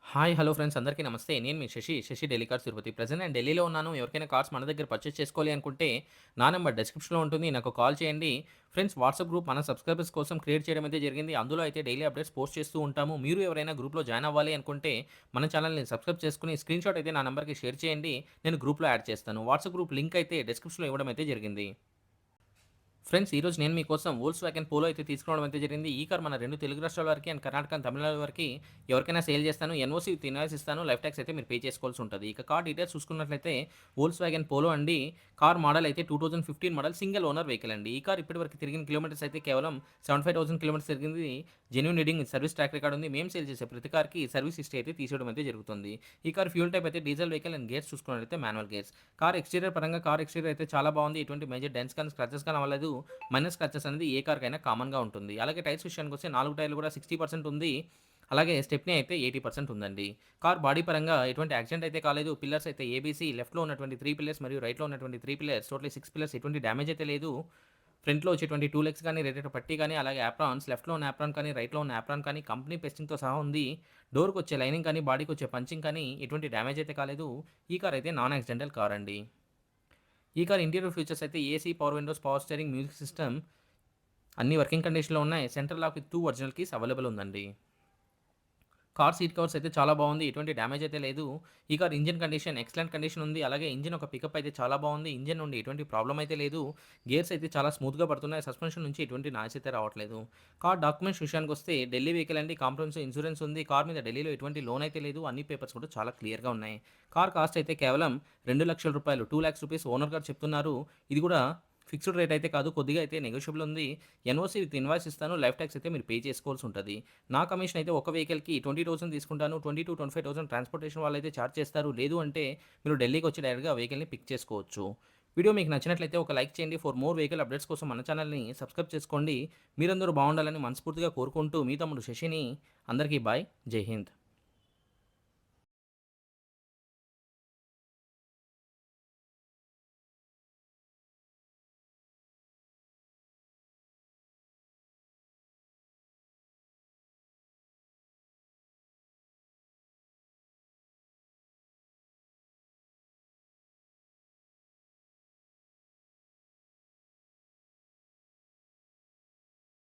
Hi! Hello friends అందరికీ నమస్తే. నేను మీ Shashi daily cars Tirupati. Present నేను ఢిల్లీలో ఉన్నాను. ఎవరికైనా కార్స్ మన దగ్గర పర్చేస్ చేసుకోవాలి అనుకుంటే, నా నంబర్ డిస్క్రిప్షన్‌లో ఉంటుంది. నాకు కాల్ చేయండి. ఫ్రెండ్స్ వాట్సాప్ గ్రూప్ మన సబ్‌స్క్రైబర్స్ కోసం క్రియేట్ చేయడం అయితే జరిగింది. అందులో అయితే డైలీ అప్డేట్స్ పోస్ట్ చేస్తూ ఉంటాము. మీరు ఎవరైనా గ్రూప్‌లో జాయిన్ అవ్వాలి అనుకుంటే, మన ఛానెల్‌ని సబ్‌స్క్రైబ్ చేసుకొని స్క్రీన్‌షాట్ అయితే నా నంబర్‌కి షేర్ చేయండి. నేను గ్రూప్‌లో యాడ్ చేస్తాను. వాట్సాప్ గ్రూప్ లింక్ అయితే డిస్క్రిప్షన్‌లో ఇవ్వడం అయితే జరిగింది. ఫ్రెండ్స్ ఈరోజు నేను మీకోసం వోల్క్స్ వ్యాగన్ పోలో అయితే తీసుకురావడం అయితే జరిగింది. ఈ కార్ మన 2 తెలుగు రాష్ట్రాల వారికి అండ్ కర్ణాటక అండ్ తమిళనాడు వారికి ఎవరికైనా సేల్ చేస్తాను. ఎన్ఓసీ విత్ ఇన్వాయిస్ ఇస్తాను. లైఫ్ టాక్స్ అయితే మీరు పే చేసుకోవాల్సి ఉంటది. ఇక కార్ డీటెయిల్స్ చూసుకున్నట్లయితే వోల్క్స్ వ్యాగన్ పోలో అండి. కార్ మోడల్ అయితే 2015 మోడల్ సింగిల్ ఓనర్ వెహికల్ అండి. ఈ కార్ ఇప్పటివరకు తిరిగిన కిలోమీటర్స్ అయితే కేవలం 75,000 కిలోమీటర్స్ తిరిగింది. Genuine reading service track record ఉంది. మేము సేల్ చేసే ప్రతి కార్‌కి సర్వీస్ హిస్టరీ అయితే తీసేయడం అయితే జరుగుతుంది. ఈ కార్ ఫ్యూయల్ టైప్ అయితే డీజిల్ వెహికల్ అండ్ గేర్స్ చూసుకున్నట్లయితే మాన్యువల్ గేర్స్. కార్ ఎక్స్‌టీరియర్ పరంగా కార్ ఎక్స్‌టీరియర్ అయితే చాలా బాగుంది. ఎటువంటి మేజర్ డెంట్స్ కానీ, స్క్రాచెస్ కానీ అవ్వలేదు. మైనర్ స్క్రాచెస్ అనేది ఏ కార్‌కైనా కామన్‌గా ఉంటుంది. అలాగే టైర్స్ విషయానికొస్తే 4 టైర్లు కూడా 60% ఉంది. అలాగే స్టెప్నీ అయితే 80% ఉందండి. కార్ బాడీ పరంగా ఎటువంటి యాక్సిడెంట్ అయితే కాలేదు. పిల్లర్స్ అయితే ఏబీసీ లెఫ్ట్‌లో ఉన్నటువంటి 3 పిల్లర్స్ మరియు రైట్‌లో ఉన్నటువంటి 3 పిల్లర్స్ టోటల్లీ 6 పిల్లర్స్ ఎటువంటి డ్యామేజ్ అయితే లేదు. ఫ్రంట్‌లో వచ్చేటువంటి 2 లెగ్స్ కానీ, రేడియేటర్ పట్టీ కానీ, అలాగే యాప్రాన్స్ లెఫ్ట్‌లో ఉన్న యాప్రాన్ కానీ, రైట్‌లో ఉన్న యాప్రాన్ కానీ కంపెనీ పెస్టింగ్‌తో సహా ఉంది. డోర్‌కొచ్చే లైనింగ్ కానీ, బాడీకొచ్చే పంచింగ్ కానీ ఎటువంటి డ్యామేజ్ అయితే కాలేదు. ఈ కార్ అయితే నాన్ యాక్సిడెంటల్ కార్ అండి. ఈ కార్ ఇంటీరియర్ ఫీచర్స్ అయితే AC, power windows, power steering, music system అన్నీ వర్కింగ్ కండిషన్‌లో ఉన్నాయి. Central lock with 2 original keys available ఉందండి. కార్ సీట్ కవర్స్ అయితే చాలా బాగుంది. ఎటువంటి డ్యామేజ్ అయితే లేదు. ఈ car engine condition excellent condition ఉంది. అలాగే ఇంజిన్ ఒక పికప్ అయితే చాలా బాగుంది. ఇంజిన్ నుండి ఎటువంటి ప్రాబ్లమ్ అయితే లేదు. గేర్స్ అయితే చాలా స్మూత్‌గా పడుతున్నాయి. సస్పెన్షన్ నుంచి ఎటువంటి నాయిస్ అయితే రావట్లేదు. కార్ డాక్యుమెంట్స్ విషయానికొస్తే ఢిల్లీ వెహికల్ అండి. కాంప్రహెన్సివ్ ఇన్స్యూరెన్స్ ఉంది. కార్ మీద ఢిల్లీలో ఎటువంటి లోన్ అయితే లేదు. అన్ని పేపర్స్ కూడా చాలా క్లియర్‌గా ఉన్నాయి. కార్ కాస్ట్ అయితే కేవలం రూ. 2,00,000 2,00,000 ఓనర్ గారు చెప్తున్నారు. ఇది కూడా ఫిక్స్డ్ రేట్ అయితే కాదు. కొద్దిగా అయితే నెగోషియబుల్ ఉంది. ఎన్ఓసీ విత్ ఇన్వాయిస్ ఇస్తాను. లైఫ్ టాక్స్ అయితే మీరు పే చేసుకోవాల్సి ఉంటది. నా కమిషన్ అయితే ఒక వెహికల్‌కి 20,000 తీసుకుంటాను. 20,000-25,000 ట్రాన్స్‌పోర్టేషన్ వాళ్ళైతే చార్జ్ చేస్తారు. లేదు అంటే మీరు ఢిల్లీకి వచ్చి డైరెక్ట్‌గా ఆ వెహికల్‌ని పిక్ చేసుకోవచ్చు. వీడియో మీకు నచ్చినట్లయితే ఒక లైక్ చేయండి. ఫర్ మోర్ వెహికల్ అప్డేట్స్ కోసం మన ఛానెల్‌ని సబ్స్క్రైబ్ చేసుకోండి. మీరందరూ బాగుండాలని మనస్ఫూర్తిగా కోరుకుంటూ మీ తమ్ముడు శశిని అందరికీ బాయ్. జై హింద్.